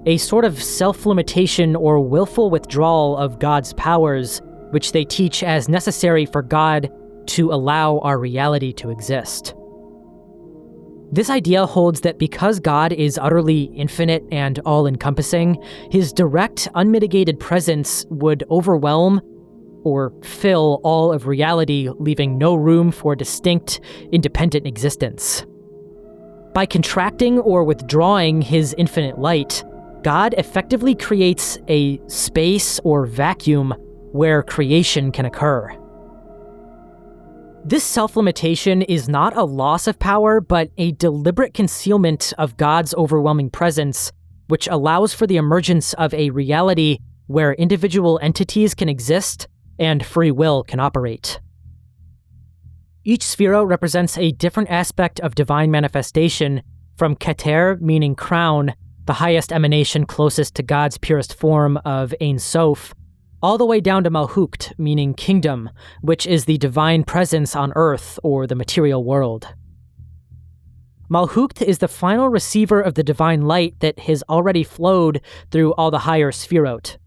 a sort of self-limitation or willful withdrawal of God's powers, which they teach as necessary for God to allow our reality to exist. This idea holds that because God is utterly infinite and all-encompassing, his direct, unmitigated presence would overwhelm or fill all of reality, leaving no room for distinct, independent existence. By contracting or withdrawing his infinite light, God effectively creates a space or vacuum where creation can occur. This self-limitation is not a loss of power, but a deliberate concealment of God's overwhelming presence, which allows for the emergence of a reality where individual entities can exist and free will can operate. Each sphira represents a different aspect of divine manifestation, from Keter, meaning crown, the highest emanation closest to God's purest form of Ein Sof, all the way down to Malhukt, meaning kingdom, which is the divine presence on earth or the material world. Malhukt is the final receiver of the divine light that has already flowed through all the higher sphirot.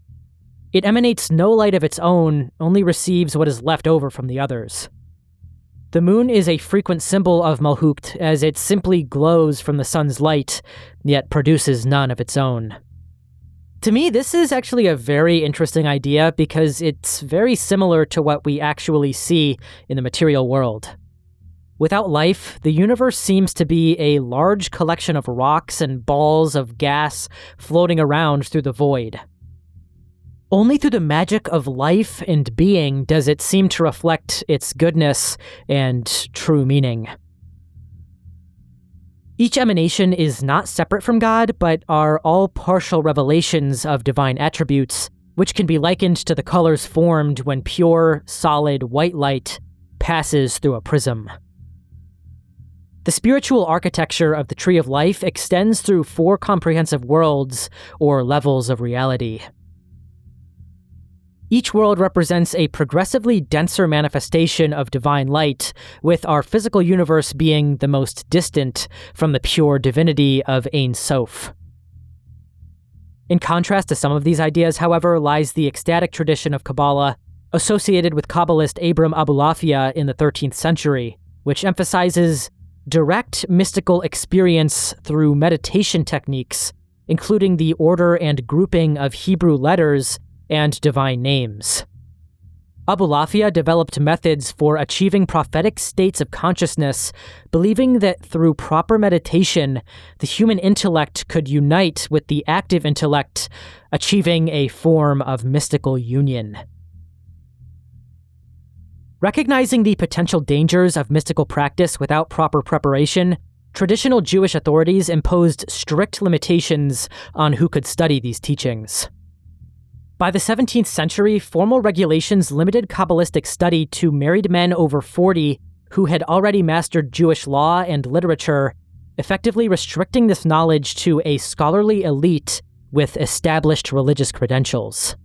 It emanates no light of its own, only receives what is left over from the others. The moon is a frequent symbol of Malhukt, as it simply glows from the sun's light, yet produces none of its own. To me, this is actually a very interesting idea because it's very similar to what we actually see in the material world. Without life, the universe seems to be a large collection of rocks and balls of gas floating around through the void. Only through the magic of life and being does it seem to reflect its goodness and true meaning. Each emanation is not separate from God, but are all partial revelations of divine attributes, which can be likened to the colors formed when pure, solid white light passes through a prism. The spiritual architecture of the Tree of Life extends through 4 comprehensive worlds, or levels of reality. Each world represents a progressively denser manifestation of divine light, with our physical universe being the most distant from the pure divinity of Ein Sof. In contrast to some of these ideas, however, lies the ecstatic tradition of Kabbalah, associated with Kabbalist Abram Abulafia in the 13th century, which emphasizes direct mystical experience through meditation techniques, including the order and grouping of Hebrew letters and divine names. Abulafia developed methods for achieving prophetic states of consciousness, believing that through proper meditation, the human intellect could unite with the active intellect, achieving a form of mystical union. Recognizing the potential dangers of mystical practice without proper preparation, traditional Jewish authorities imposed strict limitations on who could study these teachings. By the 17th century, formal regulations limited Kabbalistic study to married men over 40 who had already mastered Jewish law and literature, effectively restricting this knowledge to a scholarly elite with established religious credentials.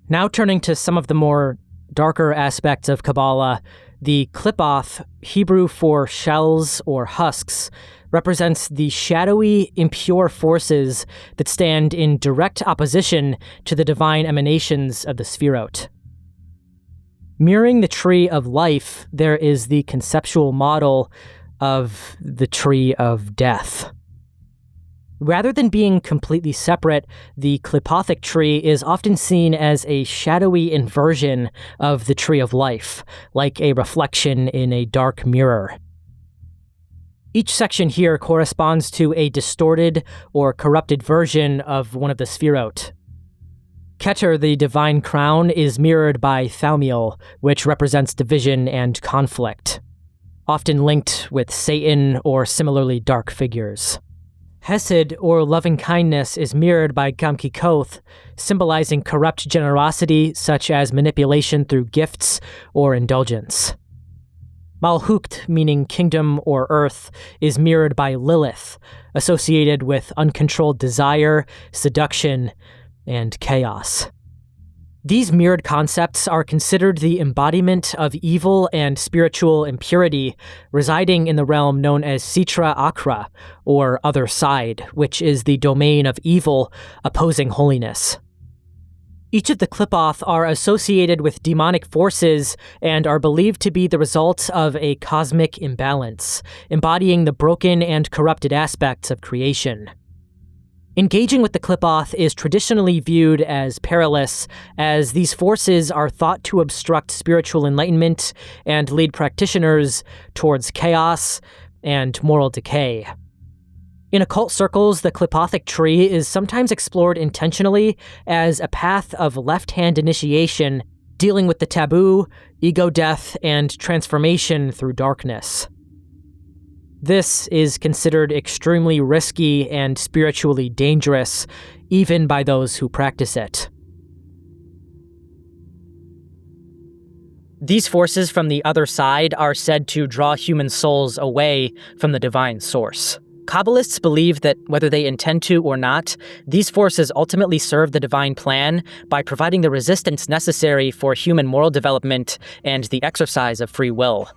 Now turning to some of the more darker aspects of Kabbalah, the Qliphoth, Hebrew for shells or husks, represents the shadowy, impure forces that stand in direct opposition to the divine emanations of the Sefirot. Mirroring the tree of life, there is the conceptual model of the tree of death. Rather than being completely separate, the Qliphothic tree is often seen as a shadowy inversion of the tree of life, like a reflection in a dark mirror. Each section here corresponds to a distorted or corrupted version of one of the Sefirot. Keter, the divine crown, is mirrored by Thaumiel, which represents division and conflict, often linked with Satan or similarly dark figures. Hesed, or loving-kindness, is mirrored by Gamki-Koth, symbolizing corrupt generosity such as manipulation through gifts or indulgence. Malhukt, meaning kingdom or earth, is mirrored by Lilith, associated with uncontrolled desire, seduction, and chaos. These mirrored concepts are considered the embodiment of evil and spiritual impurity residing in the realm known as Sitra Achra, or Other Side, which is the domain of evil opposing holiness. Each of the Qliphoth are associated with demonic forces and are believed to be the result of a cosmic imbalance, embodying the broken and corrupted aspects of creation. Engaging with the Qliphoth is traditionally viewed as perilous, as these forces are thought to obstruct spiritual enlightenment and lead practitioners towards chaos and moral decay. In occult circles, the Qliphothic tree is sometimes explored intentionally as a path of left-hand initiation, dealing with the taboo, ego death, and transformation through darkness. This is considered extremely risky and spiritually dangerous, even by those who practice it. These forces from the other side are said to draw human souls away from the divine source. Kabbalists believe that, whether they intend to or not, these forces ultimately serve the divine plan by providing the resistance necessary for human moral development and the exercise of free will.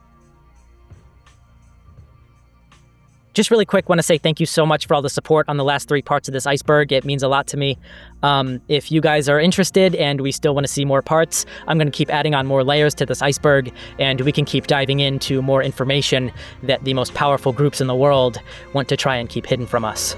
Just really quick, want to say thank you so much for all the support on the last 3 parts of this iceberg. It means a lot to me. If you guys are interested and we still want to see more parts, I'm going to keep adding on more layers to this iceberg, and we can keep diving into more information that the most powerful groups in the world want to try and keep hidden from us.